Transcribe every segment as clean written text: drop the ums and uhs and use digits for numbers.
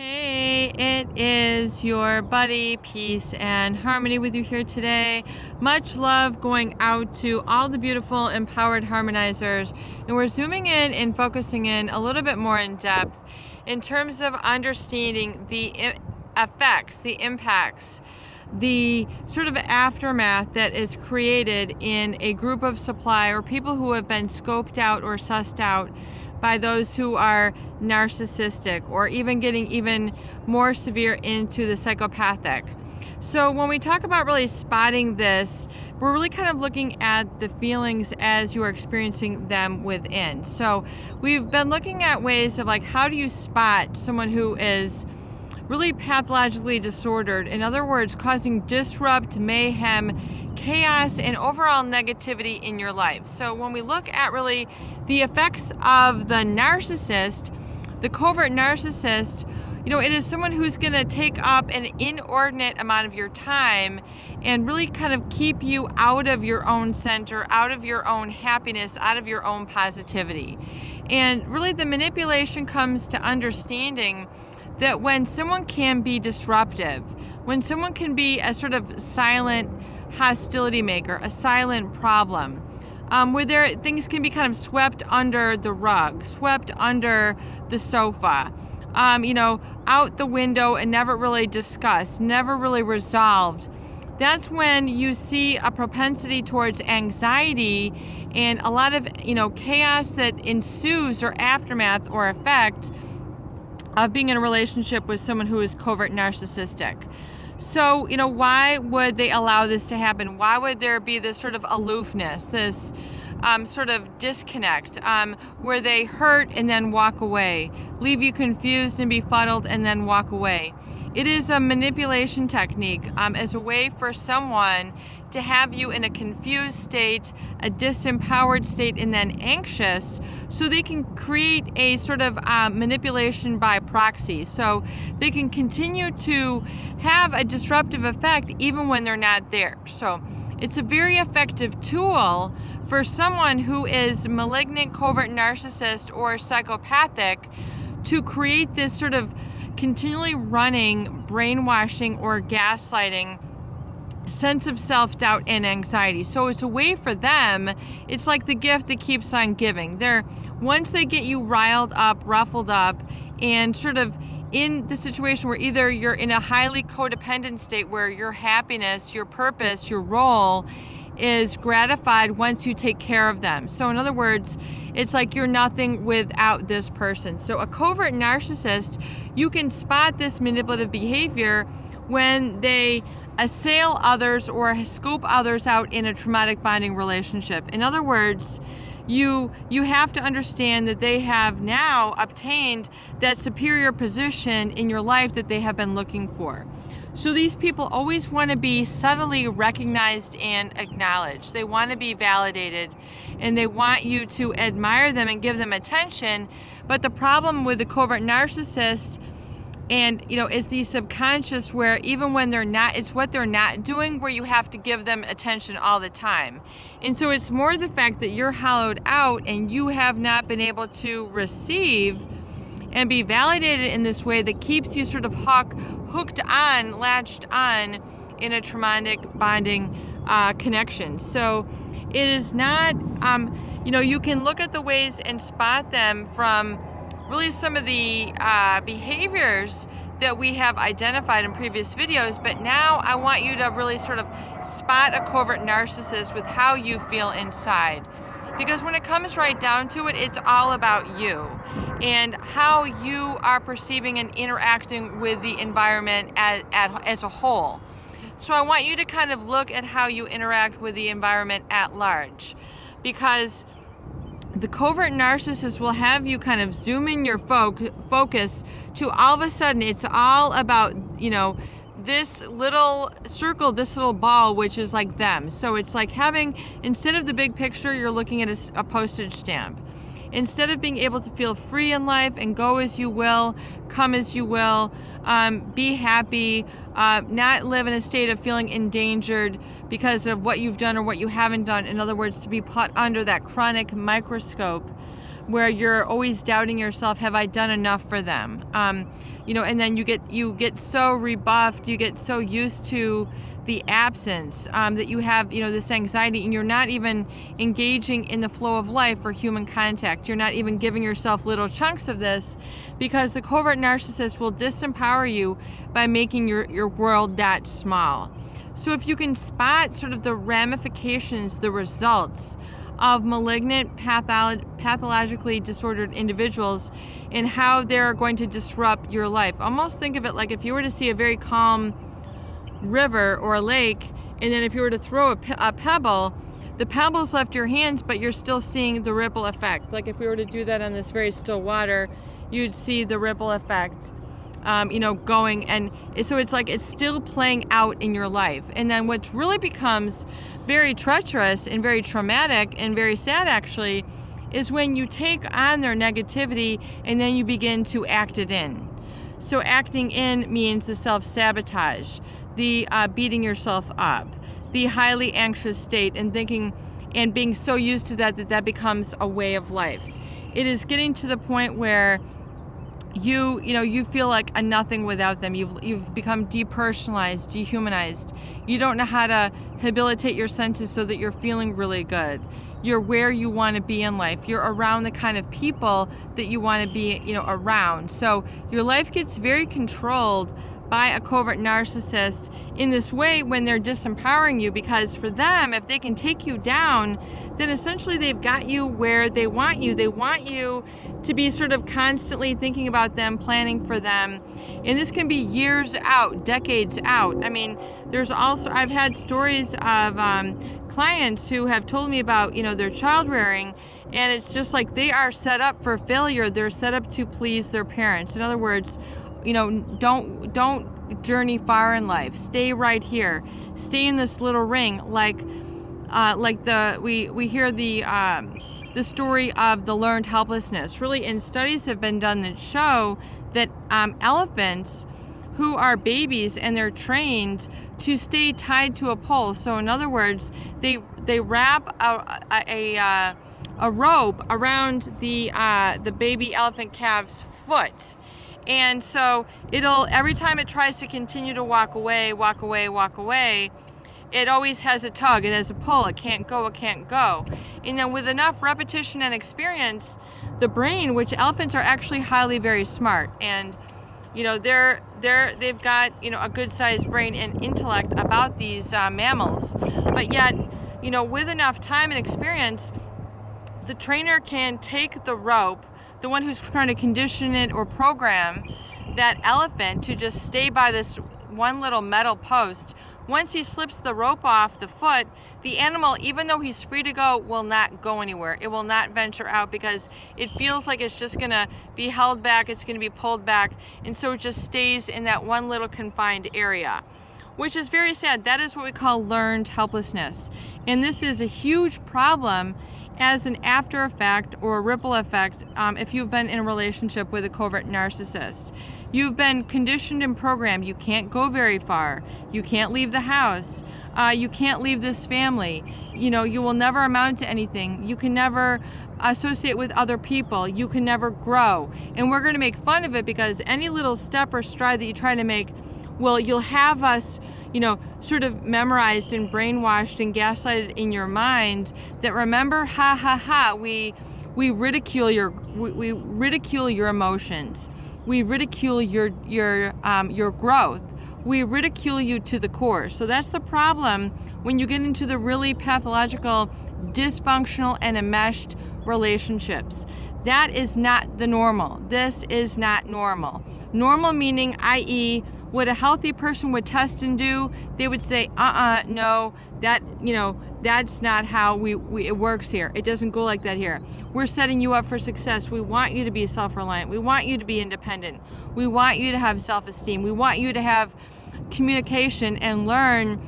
Hey, it is your buddy, Peace and Harmony with you here today. Much love going out to all the beautiful empowered harmonizers. And we're zooming in and focusing in a little bit more in depth in terms of understanding the effects, the impacts, the sort of aftermath that is created in a group of supply or people who have been scoped out or sussed out by those who are narcissistic or even getting even more severe into the psychopathic. So when we talk about really spotting this, we're really kind of looking at the feelings as you are experiencing them within. So we've been looking at ways of like, how do you spot someone who is really pathologically disordered? In other words, causing disrupt, mayhem, chaos, and overall negativity in your life. So when we look at really the effects of the narcissist, the covert narcissist, it is someone who's going to take up an inordinate amount of your time and really kind of keep you out of your own center, out of your own happiness, out of your own positivity. And really the manipulation comes to understanding that when someone can be disruptive, when someone can be a sort of silent hostility maker, a silent problem, where things can be kind of swept under the rug, swept under the sofa, out the window and never really discussed, never really resolved. That's when you see a propensity towards anxiety and a lot of, chaos that ensues or aftermath or effect of being in a relationship with someone who is covert narcissistic. So, why would they allow this to happen? Why would there be this sort of aloofness, this sort of disconnect, where they hurt and then walk away, leave you confused and befuddled and then walk away? It is a manipulation technique as a way for someone to have you in a confused state, a disempowered state, and then anxious, so they can create a sort of manipulation by proxy. So they can continue to have a disruptive effect even when they're not there. So it's a very effective tool for someone who is malignant, covert narcissist, or psychopathic to create this sort of continually running brainwashing or gaslighting sense of self-doubt and anxiety. So it's a way for them, it's like the gift that keeps on giving. Once they get you riled up, ruffled up, and sort of in the situation where either you're in a highly codependent state where your happiness, your purpose, your role is gratified once you take care of them. So in other words, it's like you're nothing without this person. So a covert narcissist, you can spot this manipulative behavior when they assail others or scope others out in a traumatic bonding relationship. In other words, you have to understand that they have now obtained that superior position in your life that they have been looking for. So these people always want to be subtly recognized and acknowledged. They want to be validated and they want you to admire them and give them attention. But the problem with the covert narcissist is the subconscious, where even when they're not, it's what they're not doing where you have to give them attention all the time. And so it's more the fact that you're hollowed out and you have not been able to receive and be validated in this way that keeps you sort of hooked on, latched on in a traumatic bonding connection. So it is not, you can look at the ways and spot them from really some of the behaviors that we have identified in previous videos, but now I want you to really sort of spot a covert narcissist with how you feel inside. Because when it comes right down to it, it's all about you and how you are perceiving and interacting with the environment as a whole. So I want you to kind of look at how you interact with the environment at large, because the covert narcissist will have you kind of zoom in your focus to all of a sudden it's all about, this little circle, this little ball, which is like them. So it's like having, instead of the big picture, you're looking at a postage stamp. Instead of being able to feel free in life and go as you will, come as you will, be happy, not live in a state of feeling endangered because of what you've done or what you haven't done. In other words, to be put under that chronic microscope where you're always doubting yourself, have I done enough for them? and then you get so rebuffed, you get so used to the absence, that you have, this anxiety, and you're not even engaging in the flow of life or human contact. You're not even giving yourself little chunks of this, because the covert narcissist will disempower you by making your world that small. So if you can spot sort of the ramifications, the results of malignant, pathologically disordered individuals and how they're going to disrupt your life. Almost think of it like if you were to see a very calm river or a lake, and then if you were to throw a pebble, the pebble's left your hands, but you're still seeing the ripple effect. Like if we were to do that on this very still water, you'd see the ripple effect, going. And so it's like it's still playing out in your life. And then what really becomes very treacherous and very traumatic and very sad, actually, is when you take on their negativity and then you begin to act it in. So acting in means the self-sabotage, the beating yourself up, the highly anxious state, and thinking and being so used to that becomes a way of life. It is getting to the point where you feel like a nothing without them. You've become depersonalized, dehumanized. You don't know how to habilitate your senses so that you're feeling really good. You're where you want to be in life. You're around the kind of people that you want to be, around. So your life gets very controlled by a covert narcissist in this way when they're disempowering you, because for them, if they can take you down, then essentially they've got you where they want you. They want you to be sort of constantly thinking about them, planning for them. And this can be years out, decades out. I mean, I've had stories of clients who have told me about, their child rearing, and it's just like they are set up for failure. They're set up to please their parents. In other words, don't journey far in life. Stay right here. Stay in this little ring, we hear the story of the learned helplessness. Really, and studies have been done that show that elephants who are babies and they're trained to stay tied to a pole. So in other words, they wrap a rope around the baby elephant calf's foot. And so every time it tries to continue to walk away, it always has a tug, it has a pull, it can't go. And then with enough repetition and experience, the brain, which elephants are actually highly very smart, and they've got a good sized brain and intellect about these mammals, but yet with enough time and experience, the trainer can take the rope, the one who's trying to condition it or program that elephant to just stay by this one little metal post. Once he slips the rope off the foot, the animal, even though he's free to go, will not go anywhere. It will not venture out because it feels like it's just going to be held back, it's going to be pulled back, and so it just stays in that one little confined area, which is very sad. That is what we call learned helplessness. And this is a huge problem as an after effect or a ripple effect if you've been in a relationship with a covert narcissist. You've been conditioned and programmed. You can't go very far. You can't leave the house. You can't leave this family. You will never amount to anything. You can never associate with other people. You can never grow. And we're going to make fun of it because any little step or stride that you try to make, you'll have us sort of memorized and brainwashed and gaslighted in your mind that remember, we ridicule your emotions. We ridicule your growth. We ridicule you to the core. So that's the problem when you get into the really pathological, dysfunctional, and enmeshed relationships. That is not the normal. This is not normal. Normal meaning, i.e., what a healthy person would test and do, they would say, no, that's not how it works here. It doesn't go like that here. We're setting you up for success. We want you to be self-reliant. We want you to be independent. We want you to have self-esteem. We want you to have communication and learn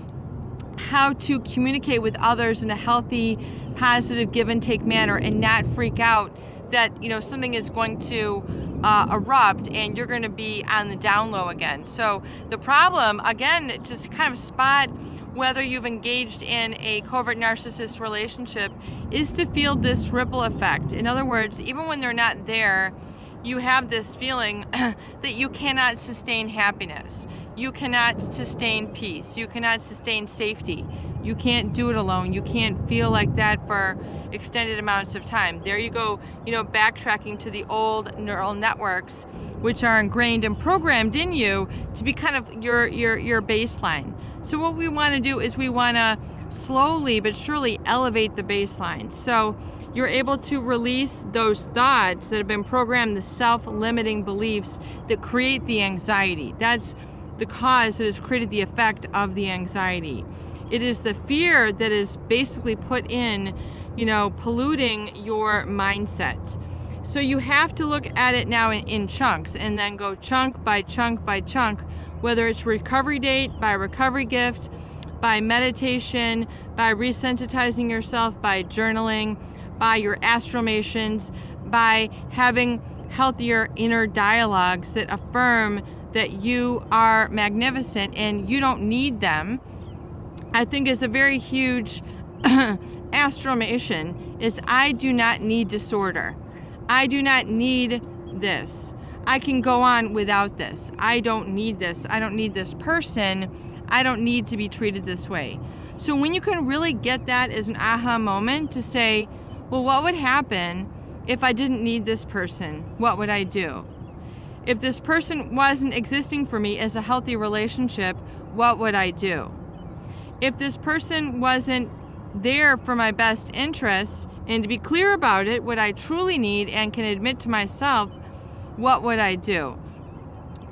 how to communicate with others in a healthy, positive, give and take manner, and not freak out that something is going to erupt and you're going to be on the down low again. So the problem, again, just kind of spot whether you've engaged in a covert narcissist relationship, is to feel this ripple effect. In other words, even when they're not there, you have this feeling that you cannot sustain happiness. You cannot sustain peace. You cannot sustain safety. You can't do it alone. You can't feel like that for extended amounts of time. There you go, backtracking to the old neural networks, which are ingrained and programmed in you to be kind of your baseline. So what we want to do is we want to slowly but surely elevate the baseline. So you're able to release those thoughts that have been programmed, the self-limiting beliefs that create the anxiety. That's the cause that has created the effect of the anxiety. It is the fear that is basically put in, polluting your mindset. So you have to look at it now in chunks and then go chunk by chunk by chunk, whether it's recovery date, by recovery gift, by meditation, by resensitizing yourself, by journaling, by your astromations, by having healthier inner dialogues that affirm that you are magnificent and you don't need them. I think is a very huge astromation is I do not need disorder. I do not need this. I can go on without this. I don't need this. I don't need this person. I don't need to be treated this way. So when you can really get that as an aha moment to say, well, what would happen if I didn't need this person? What would I do? If this person wasn't existing for me as a healthy relationship, what would I do? If this person wasn't there for my best interests, and to be clear about it, what I truly need and can admit to myself, what would I do?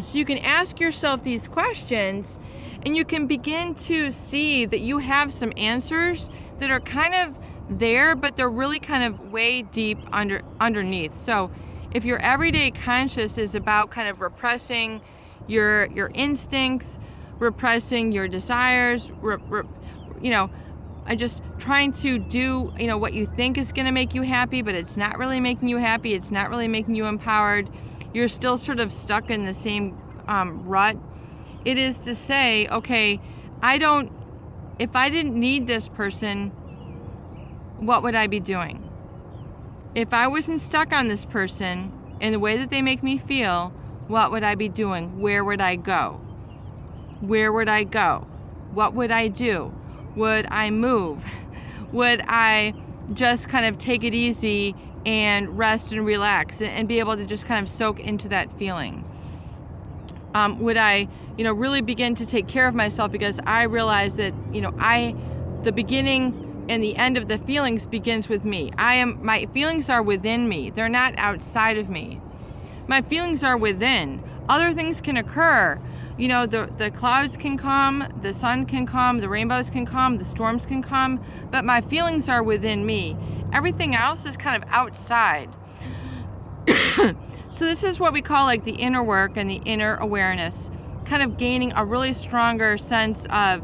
So you can ask yourself these questions and you can begin to see that you have some answers that are kind of there, but they're really kind of way deep underneath. So if your everyday conscious is about kind of repressing your instincts, repressing your desires, just trying to do, what you think is going to make you happy, but it's not really making you happy. It's not really making you empowered. You're still sort of stuck in the same rut. It is to say, okay, if I didn't need this person, what would I be doing? If I wasn't stuck on this person in the way that they make me feel, what would I be doing? Where would I go? Where would I go? What would I do? Would I move? Would I just kind of take it easy and rest and relax and be able to just kind of soak into that feeling? Would I, really begin to take care of myself because I realize that, the beginning and the end of the feelings begins with me. My feelings are within me. They're not outside of me. My feelings are within. Other things can occur. The clouds can come, the sun can come, the rainbows can come, the storms can come, but my feelings are within me. Everything else is kind of outside. So this is what we call like the inner work and the inner awareness, kind of gaining a really stronger sense of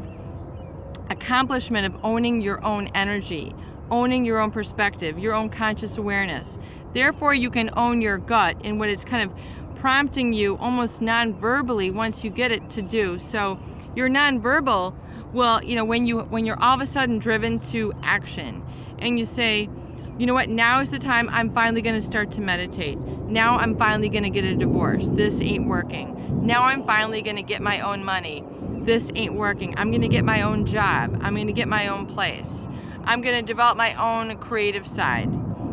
accomplishment of owning your own energy, owning your own perspective, your own conscious awareness. Therefore, you can own your gut and what it's kind of prompting you almost non-verbally once you get it to do. So your non-verbal will, when you're all of a sudden driven to action and you say, you know what, now is the time I'm finally going to start to meditate. Now I'm finally going to get a divorce. This ain't working. Now I'm finally going to get my own money. This ain't working. I'm going to get my own job. I'm going to get my own place. I'm going to develop my own creative side.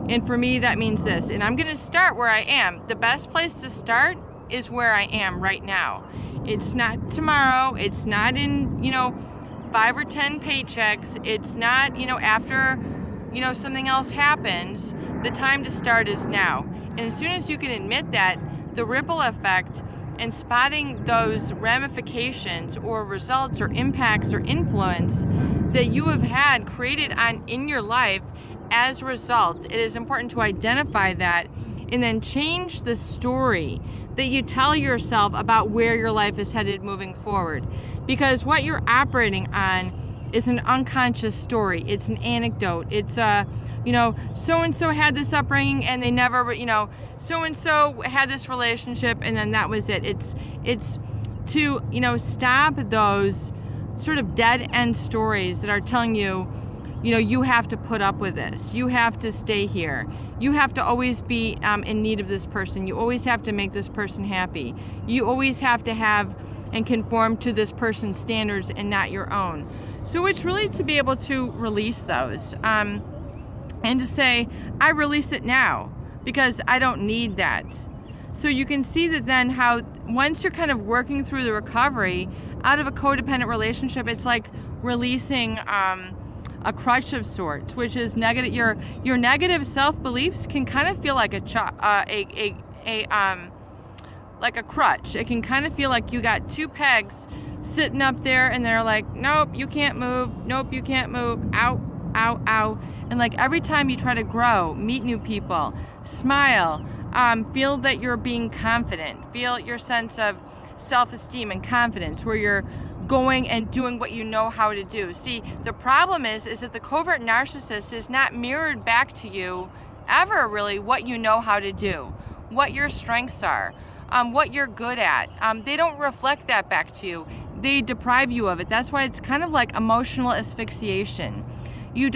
And for me, that means this. And I'm going to start where I am. The best place to start is where I am right now. It's not tomorrow. It's not in, 5 or 10 paychecks. It's not, after, something else happens. The time to start is now. And as soon as you can admit that, the ripple effect and spotting those ramifications or results or impacts or influence that you have had created in your life as a result, it is important to identify that and then change the story that you tell yourself about where your life is headed moving forward. Because what you're operating on is an unconscious story. It's an anecdote. It's so-and-so had this upbringing and they never, so-and-so had this relationship and then that was it. It's to, stop those sort of dead end stories that are telling you, you have to put up with this. You have to stay here. you have to always be in need of this person. You always have to make this person happy. You always have to have and conform to this person's standards and not your own. So it's really to be able to release those and to say, I release it now because I don't need that. So you can see that then how once you're kind of working through the recovery out of a codependent relationship, it's like releasing a crutch of sorts, which is negative. Your negative self-beliefs can kind of feel like like a crutch. It can kind of feel like you got two pegs sitting up there and they're like, nope, you can't move. Nope, you can't move. Ow, ow, ow. And like every time you try to grow, meet new people, smile, feel that you're being confident, feel your sense of self-esteem and confidence where you're going and doing what you know how to do. See, the problem is that the covert narcissist is not mirrored back to you ever really what you know how to do, what your strengths are, what you're good at. They don't reflect that back to you. They deprive you of it. That's why it's kind of like emotional asphyxiation. You're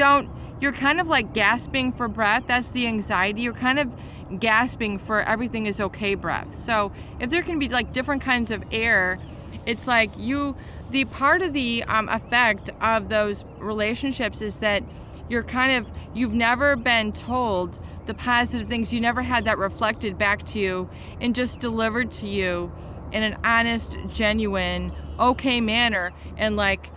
kind of like gasping for breath. That's the anxiety. You're kind of gasping for everything is okay breath. So if there can be like different kinds of air, it's like the part of the effect of those relationships is that you've never been told the positive things. You never had that reflected back to you and just delivered to you in an honest, genuine, okay manner. And like,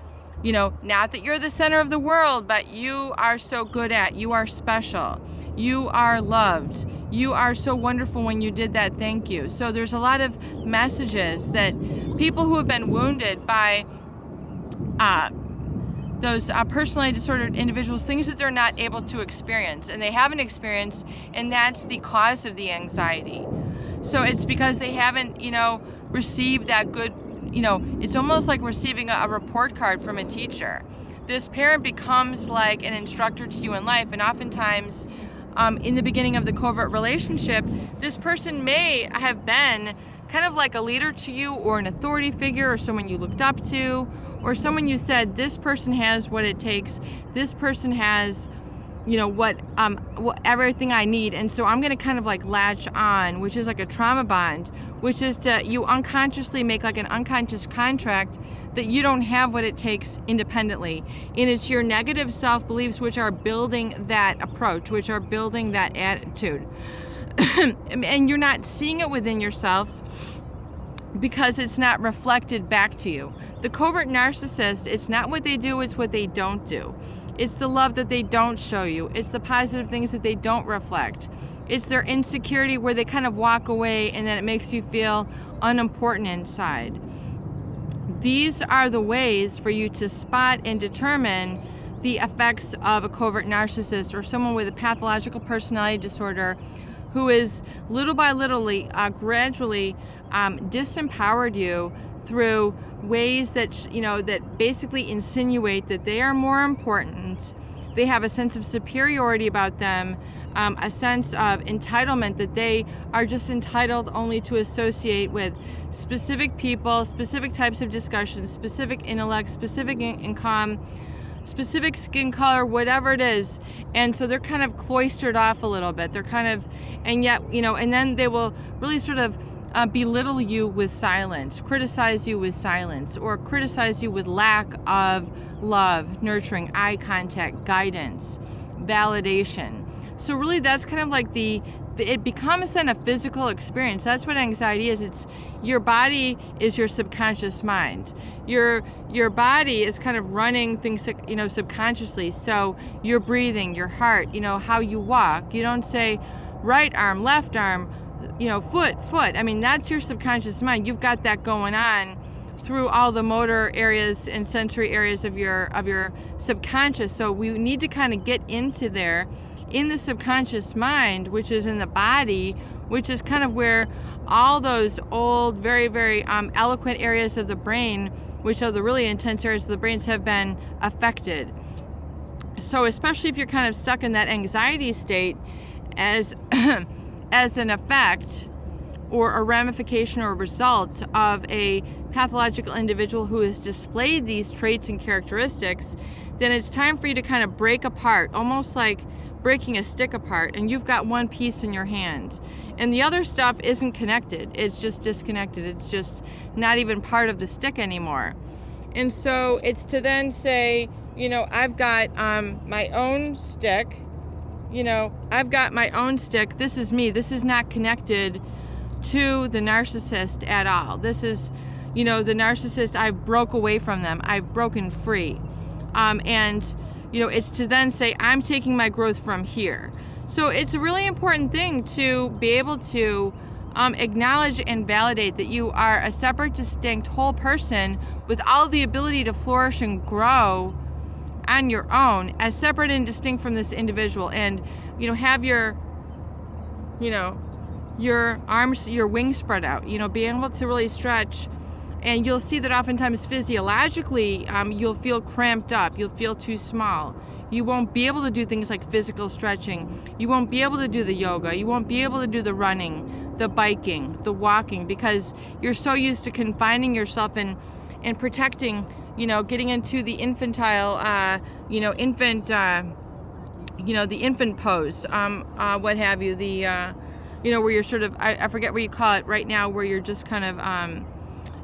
not that you're the center of the world, but you are so good at, you are special, you are loved, you are so wonderful when you did that, thank you. So there's a lot of messages that people who have been wounded by those personality disordered individuals, things that they're not able to experience and they haven't experienced, and that's the cause of the anxiety. So it's because they haven't, received that good, it's almost like receiving a report card from a teacher. This parent becomes like an instructor to you in life, and oftentimes in the beginning of the covert relationship, this person may have been kind of like a leader to you or an authority figure or someone you looked up to or someone you said, this person has what it takes, this person has what everything I need, and so I'm going to kind of like latch on, which is like a trauma bond, which is you unconsciously make like an unconscious contract that you don't have what it takes independently. And it's your negative self-beliefs which are building that approach, which are building that attitude. And you're not seeing it within yourself because it's not reflected back to you. The covert narcissist, it's not what they do, it's what they don't do. It's the love that they don't show you. It's the positive things that they don't reflect. It's their insecurity where they kind of walk away and then it makes you feel unimportant inside. These are the ways for you to spot and determine the effects of a covert narcissist or someone with a pathological personality disorder who is little by little, gradually disempowered you through ways that that basically insinuate that they are more important. They have a sense of superiority about them, a sense of entitlement, that they are just entitled only to associate with specific people, specific types of discussions, specific intellect, specific income, specific skin color, whatever it is. And so they're kind of cloistered off a little bit. They're kind of, and yet, and then they will really sort of belittle you with silence, criticize you with silence, or criticize you with lack of love, nurturing, eye contact, guidance, validation. So really that's kind of like it becomes then a physical experience. That's what anxiety is. It's your body is your subconscious mind. Your body is kind of running things, subconsciously. So your breathing, your heart, how you walk. You don't say right arm, left arm, foot. I mean, that's your subconscious mind. You've got that going on through all the motor areas and sensory areas of your subconscious. So we need to kind of get into there in the subconscious mind, which is in the body, which is kind of where all those old, very, very eloquent areas of the brain, which are the really intense areas of the brains, have been affected. So especially if you're kind of stuck in that anxiety state as as an effect or a ramification or a result of a pathological individual who has displayed these traits and characteristics, then it's time for you to kind of break apart, almost like breaking a stick apart and you've got one piece in your hand and the other stuff isn't connected. It's just disconnected. It's just not even part of the stick anymore. And so it's to then say, you know, I've got my own stick. You know, I've got my own stick. This is me. This is not connected to the narcissist at all. This is, you know, the narcissist, I broke away from them. I've broken free. And, you know, it's to then say, I'm taking my growth from here. So it's a really important thing to be able to acknowledge and validate that you are a separate, distinct whole person with all the ability to flourish and grow on your own as separate and distinct from this individual. And, you know, have your, you know, your arms, your wings spread out, you know, being able to really stretch. And you'll see that oftentimes physiologically, you'll feel cramped up, you'll feel too small. You won't be able to do things like physical stretching. You won't be able to do the yoga. You won't be able to do the running, the biking, the walking, because you're so used to confining yourself and protecting, you know, getting into the infantile, you know, the infant pose, what have you, the, you know, where you're sort of, I forget what you call it right now, where you're just kind of,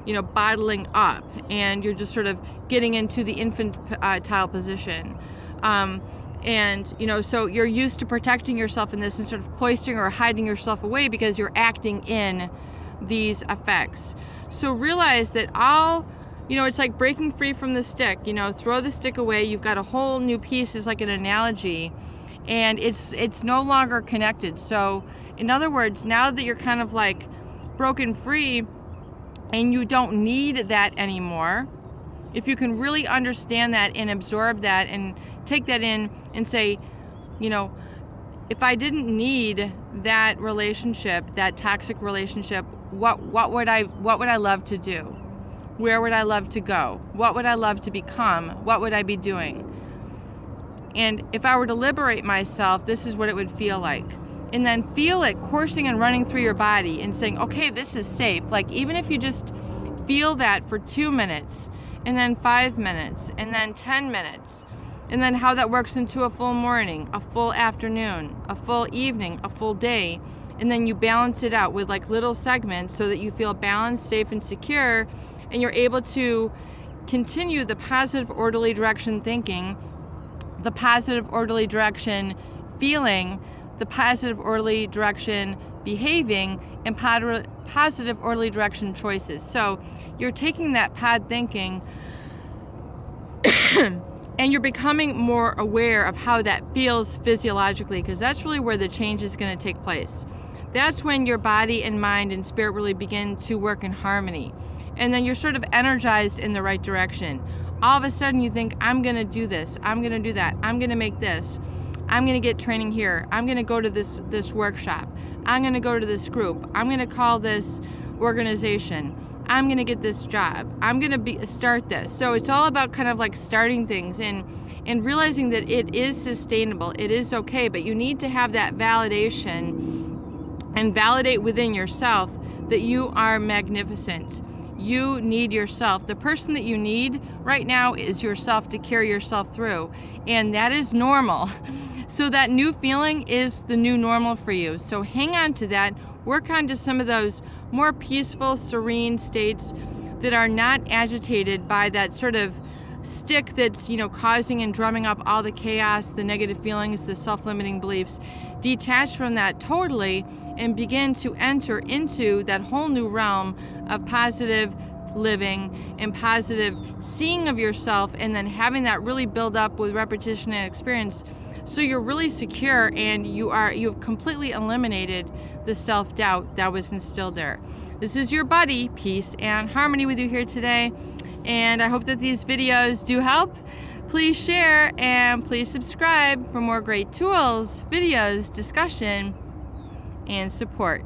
you know, bottling up and you're just sort of getting into the infantile position. And, you know, so you're used to protecting yourself in this and sort of cloistering or hiding yourself away because you're acting in these effects. So realize that all, you know, it's like breaking free from the stick, you know, throw the stick away. You've got a whole new piece, is like an analogy, and it's no longer connected. So in other words, now that you're kind of like broken free and you don't need that anymore, if you can really understand that and absorb that and take that in and say, you know, if I didn't need that relationship, that toxic relationship, what would I love to do? Where would I love to go? What would I love to become? What would I be doing? And if I were to liberate myself, this is what it would feel like. And then feel it coursing and running through your body and saying, okay, this is safe. Like, even if you just feel that for 2 minutes, and then 5 minutes, and then 10 minutes, and then how that works into a full morning, a full afternoon, a full evening, a full day, and then you balance it out with like little segments so that you feel balanced, safe, and secure, and you're able to continue the positive, orderly direction thinking, the positive, orderly direction feeling, the positive, orderly direction behaving, and positive, orderly direction choices. So you're taking that pod thinking and you're becoming more aware of how that feels physiologically, because that's really where the change is going to take place. That's when your body and mind and spirit really begin to work in harmony. And then you're sort of energized in the right direction. All of a sudden you think, I'm going to do this, I'm going to do that, I'm going to make this, I'm going to get training here, I'm going to go to this workshop, I'm going to go to this group, I'm going to call this organization, I'm going to get this job, I'm going to start this. So it's all about kind of like starting things and realizing that it is sustainable, it is okay, but you need to have that validation and validate within yourself that you are magnificent. You need yourself. The person that you need right now is yourself to carry yourself through, and that is normal. So that new feeling is the new normal for you. So hang on to that. Work on to some of those more peaceful, serene states that are not agitated by that sort of stick that's, you know, causing and drumming up all the chaos, the negative feelings, the self-limiting beliefs. Detach from that totally and begin to enter into that whole new realm of positive living and positive seeing of yourself, and then having that really build up with repetition and experience, so you're really secure and you've completely eliminated the self-doubt that was instilled there. This is your buddy, Peace and Harmony, with you here today, and I hope that these videos do help. Please share and please subscribe for more great tools, videos, discussion, and support.